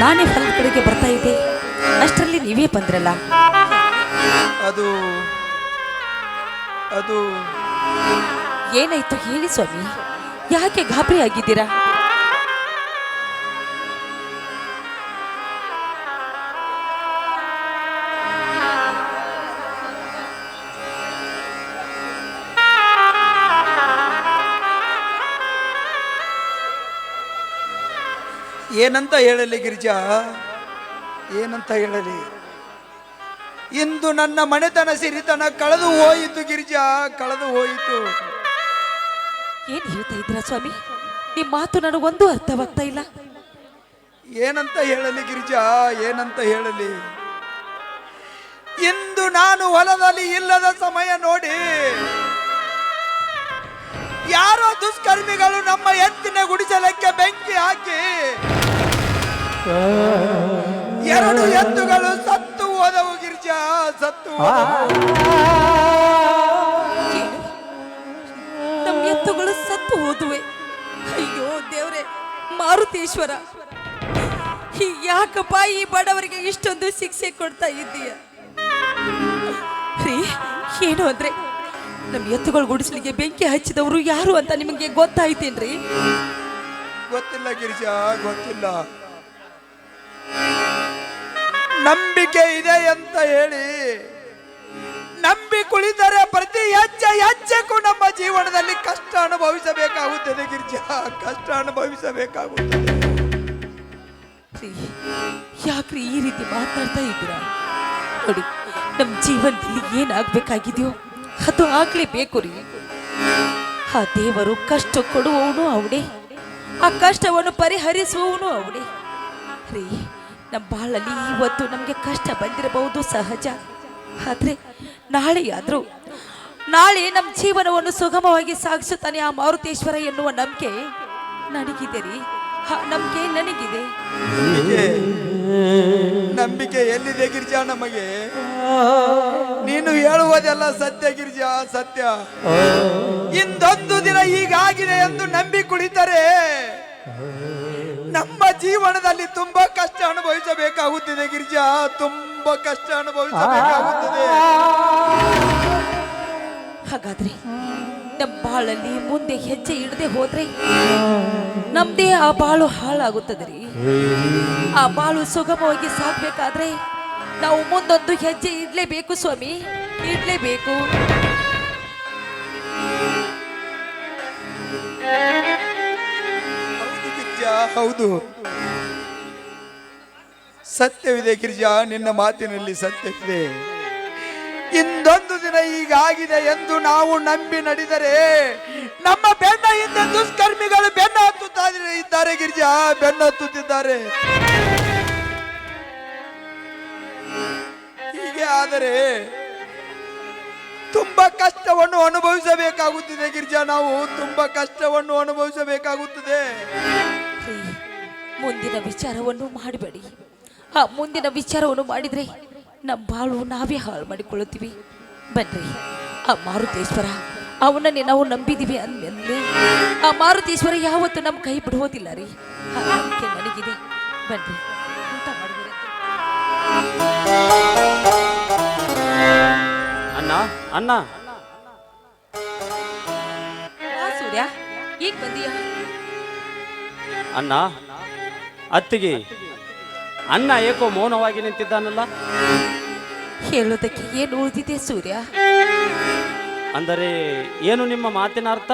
ನಾನೇ ಹೊಲದ ಕಡೆಗೆ ಬರ್ತಾ ಇದ್ದೆ, ಅಷ್ಟರಲ್ಲಿ ನೀವೇ ಬಂದ್ರಲ್ಲ. ಅದು ಅದು ಏನಾಯ್ತು ಹೇಳಿ ಸ್ವಾಮಿ, ಯಾಕೆ ಗಾಬರಿ ಆಗಿದ್ದೀರಾ? ಏನಂತ ಹೇಳಲಿ ಗಿರಿಜಾ, ಏನಂತ ಹೇಳಲಿ? ಇಂದು ನನ್ನ ಮನೆತನ ಸಿರಿತನ ಕಳೆದು ಹೋಯಿತು ಗಿರಿಜಾ, ಕಳೆದು ಹೋಯಿತು. ಏನ್ ಹೇಳ್ತಾ ಇದ್ದೀರಾ ಸ್ವಾಮಿ? ನಿಮ್ಮ ಮಾತು ನನಗೊಂದು ಅರ್ಥವಾಗ್ತಾ ಇಲ್ಲ. ಏನಂತ ಹೇಳಲಿ ಗಿರಿಜಾ, ಏನಂತ ಹೇಳಲಿ? ಇಂದು ನಾನು ಹೊಲದಲ್ಲಿ ಇಲ್ಲದ ಸಮಯ ನೋಡಿ ಯಾರೋ ದುಷ್ಕರ್ಮಿಗಳು ನಮ್ಮ ಎತ್ತಿನ ಗುಡಿಸಲಕ್ಕೆ ಬೆಂಕಿ ಹಾಕಿ 2 ಎತ್ತುಗಳು ಸತ್ತು ಹೋದವು ಗಿರಿಜಾ, ಸತ್ತು ಹೋದವು. ನಮ್ಮ ಎತ್ತುಗಳು ಸತ್ತು ಹೋದುವೆ. ಅಯ್ಯೋ ದೇವ್ರೆ, ಮಾರುತೇಶ್ವರ, ಯಾಕಪ್ಪ ಈ ಬಡವರಿಗೆ ಇಷ್ಟೊಂದು ಶಿಕ್ಷೆ ಕೊಡ್ತಾ ಇದ್ದೀಯ ರೀ? ಏನು ಅಂದ್ರೆ ನಮ್ಮ ಎತ್ತುಗಳು ಗುಡಿಸಲಿಗೆ ಬೆಂಕಿ ಹಚ್ಚಿದವರು ಯಾರು ಅಂತ ನಿಮಗೆ ಗೊತ್ತಾಯ್ತೇನ್ರಿ? ಗೊತ್ತಿಲ್ಲ ಗಿರಿಜಾ, ಗೊತ್ತಿಲ್ಲ. ನಂಬಿಕೆ ಇದೆ ಅಂತ ಹೇಳಿ ನಂಬಿ ಕುಳಿತರೆ ಪ್ರತಿ ಹೆಜ್ಜೆಗೂ ನಮ್ಮ ಜೀವನದಲ್ಲಿ ಕಷ್ಟ ಅನುಭವಿಸಬೇಕಾಗುತ್ತದೆ ಗಿರಿಜಾ, ಕಷ್ಟ ಅನುಭವಿಸಬೇಕಾಗುತ್ತದೆ. ಯಾಕ್ರಿ ಈ ರೀತಿ ಮಾತಾಡ್ತಾ ಇದ್ದೀರಾ? ನೋಡಿ, ನಮ್ಮ ಜೀವನದಲ್ಲಿ ಏನಾಗಬೇಕಾಗಿದೆಯೋ ಅದು ಆಗ್ಲೇಬೇಕು ರೀ. ಆ ದೇವರು ಕಷ್ಟ ಕೊಡುವವನು ಅವನೇ, ಆ ಕಷ್ಟವನ್ನು ಪರಿಹರಿಸುವವನು ಅವನೇ ರೀ. ನಮ್ಮ ಬಾಳಲ್ಲಿ ಇವತ್ತು ನಮಗೆ ಕಷ್ಟ ಬಂದಿರಬಹುದು ಸಹಜ, ಆದ್ರೆ ನಾಳೆ ನಮ್ಮ ಜೀವನವನ್ನು ಸುಗಮವಾಗಿ ಸಾಗಿಸುತ್ತಾನೆ ಆ ಮಾರುತೇಶ್ವರ ಎನ್ನುವ ನಂಬಿಕೆ ನನಗಿದೆ ರೀ. ನಂಬಿಕೆ ನನಗಿದೆ. ನಂಬಿಕೆ ಎಲ್ಲಿದೆ ಗಿರಿಜಾ ನಮಗೆ? ನೀನು ಹೇಳುವುದೆಲ್ಲ ಸತ್ಯ ಗಿರಿಜಾ, ಸತ್ಯ. ಇಂದೊಂದು ದಿನ ಹೀಗಾಗಿದೆ ಎಂದು ನಂಬಿ ಕುಳಿತರೆ ನಮ್ಮ ಜೀವನದಲ್ಲಿ ತುಂಬಾ ಕಷ್ಟ ಅನುಭವಿಸಬೇಕಾಗುತ್ತದೆ ಗಿರಿಜಾ, ತುಂಬಾ ಕಷ್ಟ ಅನುಭವಿಸಬೇಕಾಗುತ್ತದೆ. ಹಾಗಾದ್ರೆ ನಮ್ಮ ಬಾಳಲ್ಲಿ ಮುಂದೆ ಹೆಜ್ಜೆ ಇಡದೆ ಹೋದ್ರೆ ನಮ್ದೇ ಆ ಬಾಳು ಹಾಳಾಗುತ್ತದೆ ರೀ. ಆ ಬಾಳು ಸುಗಮವಾಗಿ ಸಾಗ್ಬೇಕಾದ್ರೆ ನಾವು ಮುಂದೊಂದು ಹೆಜ್ಜೆ ಇಡ್ಲೇಬೇಕು ಸ್ವಾಮಿ, ಇಡ್ಲೇಬೇಕು. ಹೌದು ಗಿರಿಜಾ, ಹೌದು, ಸತ್ಯವಿದೆ ಗಿರಿಜಾ, ನಿನ್ನ ಮಾತಿನಲ್ಲಿ ಸತ್ಯವಿದೆ. ಇಂದೊಂದು ದಿನ ಹೀಗಾಗಿದೆ ಎಂದು ನಾವು ನಂಬಿ ನಡೆದರೆ ನಮ್ಮ ಬೆನ್ನ ಹಿಂದೆ ದುಷ್ಕರ್ಮಿಗಳು ಬೆನ್ನ ಹತ್ತುತ್ತಾರೆ ಗಿರಿಜಾ, ಬೆನ್ನ ಹತ್ತುತ್ತಿದ್ದಾರೆ. ಹೀಗೆ ಆದರೆ ತುಂಬಾ ಕಷ್ಟವನ್ನು ಅನುಭವಿಸಬೇಕಾಗುತ್ತದೆ ಗಿರಿಜಾ, ನಾವು ತುಂಬಾ ಕಷ್ಟವನ್ನು ಅನುಭವಿಸಬೇಕಾಗುತ್ತದೆ. ಮುಂದಿನ ವಿಚಾರವನ್ನು ಮಾಡಬೇಡಿ. ಆ ಮುಂದಿನ ವಿಚಾರವನ್ನು ಮಾಡಿದ್ರೆ ನಮ್ಮ ಬಾಳು ನಾವೇ ಹಾಳು ಮಾಡಿಕೊಳ್ಳುತ್ತೀವಿ. ಬನ್ರಿ, ಆ ಮಾರುತೇಶ್ವರ ಅವನನ್ನೇ ನಾವು ನಂಬಿದೀವಿ ಅಂದ್ಮೇಲೆ ಆ ಮಾರುತೇಶ್ವರ ಯಾವತ್ತು ನಮ್ಮ ಕೈ ಬಿಡುವುದಿಲ್ಲ ರೀ. ಆ ನಂಬಿಕೆ ನನಗಿದೆ. ಬನ್ರಿ, ಊಟ ಮಾಡಿದ್ರೆ ಅಣ್ಣ ಅಣ್ಣ. ಸೂರ್ಯ, ಈಗ ಬಂದೀಯ? ಅಣ್ಣ, ಅತ್ತಿಗೆ ಅಣ್ಣ ಏಕೋ ಮೌನವಾಗಿ ನಿಂತಿದ್ದಾನಲ್ಲ? ಹೇಳೋದಕ್ಕೆ ಏನು ಉಳಿದಿದೆ ಸೂರ್ಯ? ಅಂದರೆ ಏನು ನಿಮ್ಮ ಮಾತಿನ ಅರ್ಥ?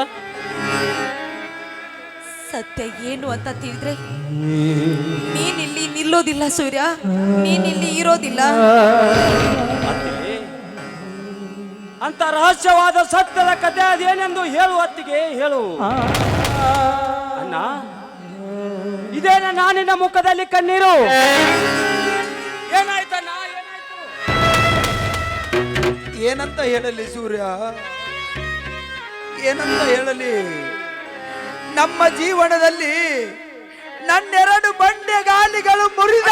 ಸತ್ಯ ಏನು ಅಂತ ತಿಳಿದ್ರೆ ನೀನಿಲ್ಲಿ ನಿಲ್ಲೋದಿಲ್ಲ ಸೂರ್ಯ, ನೀನಿಲ್ಲಿ ಇರೋದಿಲ್ಲ. ಅಂತ ರಹಸ್ಯವಾದ ಸತ್ಯದ ಕಥೆ ಅದೇನೆಂದು ಹೇಳು ಅತ್ತಿಗೆ, ಹೇಳು. ಅಣ್ಣ, ಇದೇನ ನಾನಿನ ಮುಖದಲ್ಲಿ ಕಣ್ಣೀರು? ಏನಾಯ್ತಣ್ಣ, ಏನಾಯ್ತು? ಏನಂತ ಹೇಳಲಿ ಸೂರ್ಯ, ಏನಂತ ಹೇಳಲಿ? ನಮ್ಮ ಜೀವನದಲ್ಲಿ ನನ್ನೆರಡು ಬಂಡೆಗಾಲಿಗಳು ಮುರಿದ.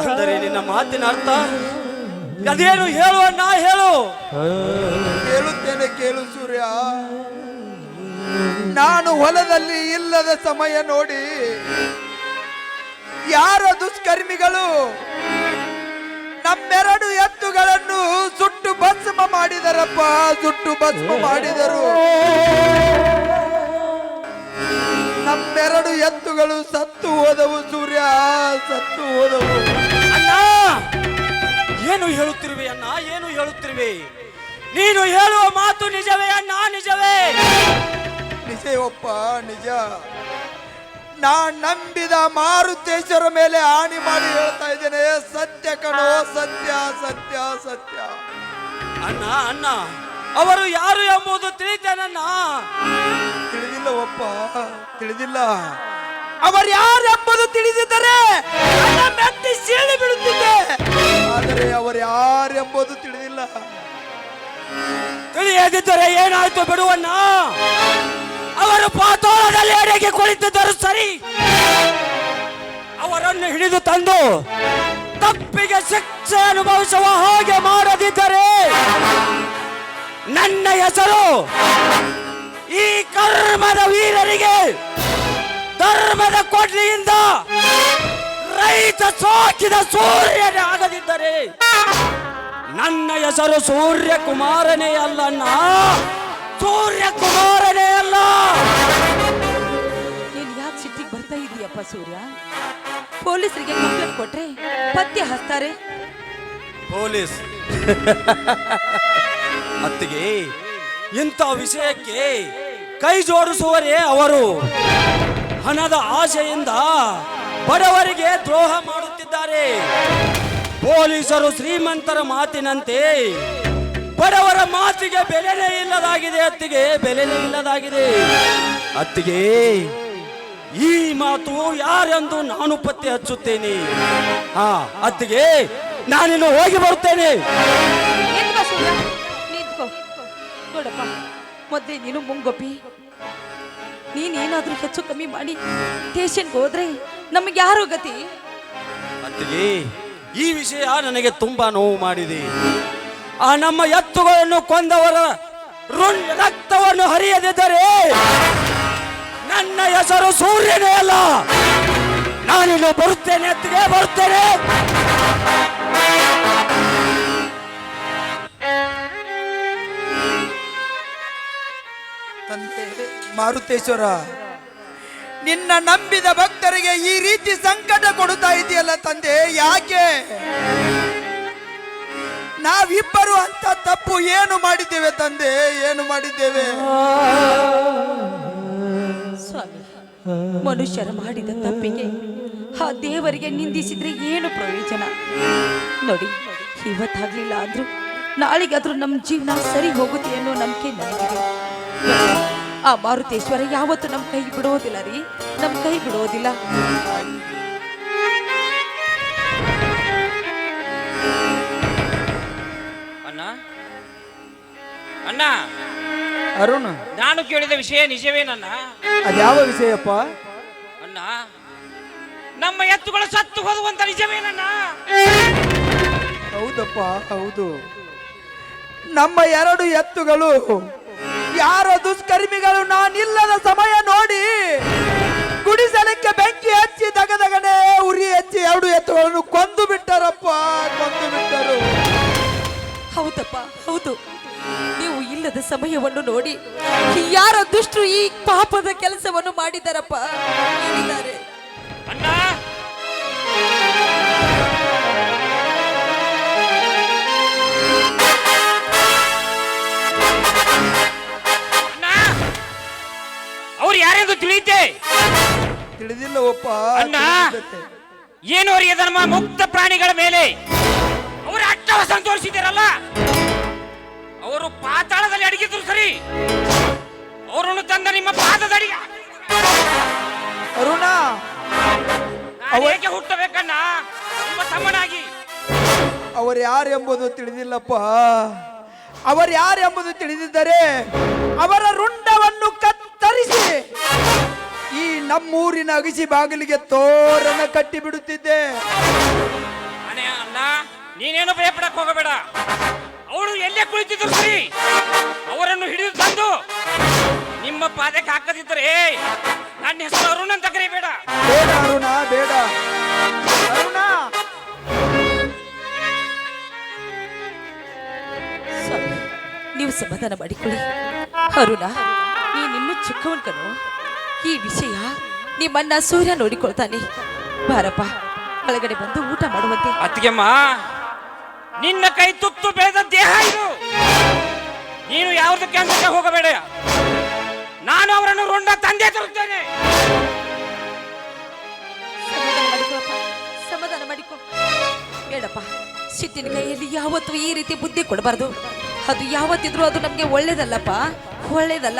ಅಂದರೆ ನಿನ್ನ ಮಾತಿನ ಅರ್ಥ ಅದೇನು? ಹೇಳು ಅಣ್ಣ, ಹೇಳು. ಹೇಳುತ್ತೇನೆ ಕೇಳು ಸೂರ್ಯ. ನಾನು ಹೊಲದಲ್ಲಿ ಇಲ್ಲದ ಸಮಯ ನೋಡಿ ಯಾರ ದುಷ್ಕರ್ಮಿಗಳು ನಮ್ಮೆರಡು ಎತ್ತುಗಳನ್ನು ಸುಟ್ಟು ಭಸ್ಮ ಮಾಡಿದರಪ್ಪ, ಸುಟ್ಟು ಭಸ್ಮ ಮಾಡಿದರು. ನಮ್ಮೆರಡು ಎತ್ತುಗಳು ಸತ್ತು ಹೋದವು ಸೂರ್ಯ, ಸತ್ತು ಹೋದವು. ಅಣ್ಣ, ಏನು ಹೇಳುತ್ತಿರುವೆ ಅಣ್ಣ, ಏನು ಹೇಳುತ್ತಿರುವೆ? ನೀನು ಹೇಳುವ ಮಾತು ನಿಜವೇ ಅಣ್ಣ, ನಿಜವೇ? ನಿಜವಪ್ಪ, ನಿಜ. ನಾ ನಂಬಿದ ಮಾರುತೇಶ್ವರ ಮೇಲೆ ಆಣಿ ಮಾಡಿ ಹೇಳ್ತಾ ಇದ್ದೇನೆ, ಸತ್ಯ ಕಣೋ, ಸತ್ಯ ಸತ್ಯ ಸತ್ಯ. ಅಣ್ಣ ಅಣ್ಣ, ಅವರು ಯಾರು ಎಂಬುದು ತಿಳಿತೇನಣ್ಣ? ತಿಳಿದಿಲ್ಲವಪ್ಪ, ತಿಳಿದಿಲ್ಲ. ಅವರು ಯಾರು ಎಂಬುದು ತಿಳಿದಿದ್ದರೆ ನನ್ನ ಮೆಟ್ಟಿ ಸೀಳಿ ಬೀಳುತ್ತಿದ್ದೆ, ಆದರೆ ಅವರು ಯಾರು ಎಂಬುದು ತಿಳಿದಿಲ್ಲ. ತಿಳಿಯದಿದ್ದರೆ ಏನಾಯ್ತು ಬಿಡುವಣ್ಣ. ಅವರು ಪಾತಾಳದಲ್ಲಿ ಅಡಿಗೆ ಕುಳಿತಿದ್ದರು ಸರಿ, ಅವರನ್ನು ಹಿಡಿದು ತಂದು ತಪ್ಪಿಗೆ ಶಿಕ್ಷೆ ಅನುಭವಿಸುವ ಹಾಗೆ ಮಾಡದಿದ್ದರೆ ನನ್ನ ಹೆಸರು ಈ ಕರ್ಮದ ವೀರರಿಗೆ ಧರ್ಮದ ಕೊಡ್ಲಿಯಿಂದ ರೈತ ಸೋಕಿದ ಸೂರ್ಯನೇ ಆಗದಿದ್ದರೆ ನನ್ನ ಹೆಸರು ಸೂರ್ಯಕುಮಾರನೇ ಅಲ್ಲಣ್ಣ, ಸೂರ್ಯಕುಮಾರನೇ ಅಲ್ಲ. ನೀನು ಯಾಕೆ ಸಿಟ್ಟಿಗೆ ಬರ್ತಾ ಇದೀಯಪ್ಪ ಸೂರ್ಯ? ಪೊಲೀಸರಿಗೆ ಕಂಪ್ಲೇಂಟ್ ಕೊಟ್ರೆ ಪತ್ತೆ ಹಚ್ತಾರೆ. ಪೊಲೀಸ್ ಅತ್ತಿಗೆ ಇಂಥ ವಿಷಯಕ್ಕೆ ಕೈ ಜೋಡಿಸುವರೇ ಅವರು. ಹಣದ ಆಶೆಯಿಂದ ಬಡವರಿಗೆ ದ್ರೋಹ ಮಾಡುತ್ತಿದ್ದಾರೆ. ಪೊಲೀಸರು ಶ್ರೀಮಂತರ ಮಾತಿನಂತೆ ಬಡವರ ಮಾತಿಗೆ ಬೆಲೆನೇ ಇಲ್ಲದಾಗಿದೆ. ಅತ್ತಿಗೆ ಬೆಲೆನೇ ಇಲ್ಲದಾಗಿದೆ. ಅತ್ತಿಗೆ ಈ ಮಾತು ಯಾರೆಂದು ನಾನು ಪತ್ತೆ ಹಚ್ಚುತ್ತೇನೆ. ಹಾ ಅತ್ತಿಗೆ, ನಾನಿನ್ನು ಹೋಗಿ ಬರುತ್ತೇನೆ. ನಿಂತ್ಕೋ ಸೂರ್ಯ, ನಿಂತ್ಕೋ. ನೋಡಪ್ಪ, ಮೊದಲೇ ನೀನು ಮುಂಗೊಪ್ಪಿ. ನೀನೇನಾದ್ರೂ ಹೆಚ್ಚು ಕಮ್ಮಿ ಮಾಡಿ ಸ್ಟೇಷನ್ಗೆ ಹೋದ್ರೆ ನಮಗೆ ಯಾರೋ ಗತಿ? ಅತ್ತಿಗೆ, ಈ ವಿಷಯ ನನಗೆ ತುಂಬಾ ನೋವು ಮಾಡಿದೆ. ಆ ನಮ್ಮ ಎತ್ತುಗಳನ್ನು ಕೊಂದವರ ರಕ್ತವನ್ನು ಹರಿಯದಿದ್ದರೆ ನನ್ನ ಹೆಸರು ಸೂರ್ಯನೇ ಅಲ್ಲ. ನಾನಿನ್ನು ಬರುತ್ತೇನೆ ಅತ್ತಿಗೆ, ಬರುತ್ತೇನೆ. ತಂದೆ ಮಾರುತೇಶ್ವರ, ನಿನ್ನ ನಂಬಿದ ಭಕ್ತರಿಗೆ ಈ ರೀತಿ ಸಂಕಟ ಕೊಡುತ್ತಾ ಇದೆಯಲ್ಲ ತಂದೆ, ಯಾಕೆ? ನಾವಿಬ್ಬರು ಅಂತ ತಪ್ಪು ಏನು ಮಾಡಿದ್ದೇವೆ ತಂದೆ, ಏನು ಮಾಡಿದ್ದೇವೆ? ಸ್ವಾಮಿ, ಮನುಷ್ಯರ ಮಾಡಿದ ತಪ್ಪಿಗೆ ಆ ದೇವರಿಗೆ ನಿಂದಿಸಿದ್ರೆ ಏನು ಪ್ರಯೋಜನ? ನೋಡಿ, ಇವತ್ತಾಗ್ಲಿಲ್ಲ ಅಂದ್ರೂ ನಾಳೆಗಾದ್ರೂ ನಮ್ಮ ಜೀವನ ಸರಿ ಹೋಗುತ್ತೆ ಅನ್ನೋ ನಂಬಿಕೆ ನನಗಿದೆ. ಆ ಮಾರುತೇಶ್ವರ ಯಾವತ್ತು ನಮ್ಮ ಕೈ ಬಿಡೋದಿಲ್ಲ ರೀ, ನಮ್ಮ ಕೈ ಬಿಡೋದಿಲ್ಲ. ಅಣ್ಣ ಅಣ್ಣ, ಅರುಣ್, ನಾನು ಕೇಳಿದ ವಿಷಯ ನಿಜವೇನಣ್ಣ? ಅದ್ಯಾವ ವಿಷಯಪ್ಪ? ಅಣ್ಣ, ನಮ್ಮ ಎತ್ತುಗಳು ಸತ್ತು ಹೋದುವಂತ ನಿಜವೇನಣ್ಣ? ಹೌದಪ್ಪ, ಹೌದು. ನಮ್ಮ ಎರಡು ಎತ್ತುಗಳು ಯಾರೋ ದುಷ್ಕರ್ಮಿಗಳು ನಾನಿಲ್ಲದ ಸಮಯ ನೋಡಿ ಗುಡಿಸಲಕ್ಕೆ ಬೆಂಕಿ ಹಚ್ಚಿ ದಗದಗನೆ ಉರಿ ಹಚ್ಚಿ ಎರಡು ಎತ್ತುಗಳನ್ನು ಕೊಂದು ಬಿಟ್ಟರಪ್ಪ, ಕೊಂದು ಬಿಟ್ಟರು. ಹೌದಪ್ಪ, ಹೌದು. ನೀವು ಇಲ್ಲದ ಸಮಯವನ್ನು ನೋಡಿ ಯಾರ ದುಷ್ಟರು ಈ ಪಾಪದ ಕೆಲಸವನ್ನು ಮಾಡಿದಾರಪ್ಪ, ಹೇಳಿದ್ದಾರೆ. ಅಣ್ಣ, ಅವ್ರು ಯಾರೆಂದು ತಿಳಿಯುತ್ತೆ? ತಿಳಿದಿಲ್ಲವಪ್ಪ. ಅಣ್ಣ, ಏನು ಅವರಿಗೆ ಧರ್ಮ ಮುಕ್ತ ಪ್ರಾಣಿಗಳ ಮೇಲೆ ಅವರು ಅಟ್ಟಹಾಸ ತೋರಿಸಿದ್ದಾರಲ್ಲ, ಅವರು ಪಾತಾಳದಲ್ಲಿ ಅಡಗಿದ್ರು ಸರಿ, ಅವರನ್ನು ತಂದ ನಿಮ್ಮ ಪಾದದ ಅಡಿಗೆ ಅರುಣ, ನಾನು ಏಕೆ ಹುಟ್ಟಬೇಕಣ್ಣ ನಿಮ್ಮ ತಮ್ಮನಾಗಿ? ಅವರು ಯಾರೆಂಬುದು ತಿಳಿದಿಲ್ಲಪ್ಪ. ಅವರು ಯಾರೆಂಬುದು ತಿಳಿದಿದ್ದರೆ ಅವರ ರುಂಡವನ್ನು ಕತ್ತರಿಸಿ ಈ ನಮ್ಮೂರಿನ ಅಗಸಿ ಬಾಗಿಲಿಗೆ ತೋರಣ ಕಟ್ಟಿ ಬಿಡುತ್ತಿದ್ದೆ. ಅಣ್ಣ, ನೀನೇನು ಭಯಪಡಕ್ ಹೋಗಬೇಡ. ಅವಳು ಎಲ್ಲೇ ಕುಳಿತಿದ್ರು ಸರಿ, ಅವರನ್ನು ಹಿಡಿದು ತಂದು ನಿಮ್ಮ ಪಾದಕ್ಕೆ ಹಾಕದಿದ್ದರೆ ನನ್ನ ಹೆಸರು ಅರುಣ್ ಅಂತ ಕರಿಬೇಡ. ಬೇಡ ಅರುಣ, ಬೇಡ ಅರುಣ. ಸ್ವಾಮಿ, ನೀವು ಸಮಾಧಾನ ಮಾಡಿಕೊಳ್ಳಿ. ಅರುಣ, ನೀನಿನ್ನೂ ಚಿಕ್ಕವನ್ ಕಣೋ. ಈ ವಿಷಯ ನಿಮ್ಮನ್ನ ಸೂರ್ಯ ನೋಡಿಕೊಳ್ತಾನೆ. ಬಾರಪ್ಪ, ಒಳಗಡೆ ಬಂದು ಊಟ ಮಾಡುವಂತೆ. ಅತ್ತಿಗೆಮ್ಮ, ನಿನ್ನ ಕೈ ತುತ್ತು ಬೆಳೆದ ದೇಹ ಇದು. ನೀನು ಯಾವುದಕ್ಕೆ ಅಂತ ಹೋಗಬೇಡ. ನಾನು ಅವರನ್ನು ರುಂಡ ತಂದೆ ತರುತ್ತೇನೆ. ಸಮಾಧಾನ ಮಾಡಿಕೊಳ್ಳಪ್ಪ, ಸಮಾಧಾನ ಮಾಡಿಕೊ. ಬೇಡಪ್ಪ, ಸಿಟ್ಟಿನ ಕೈಯಲ್ಲಿ ಯಾವತ್ತೂ ಈ ರೀತಿ ಬುದ್ಧಿ ಕೊಡಬಾರ್ದು. ಅದು ಯಾವತ್ತಿದ್ರೂ ಅದು ನಮ್ಗೆ ಒಳ್ಳೇದಲ್ಲಪ್ಪ, ಒಳ್ಳೇದಲ್ಲ.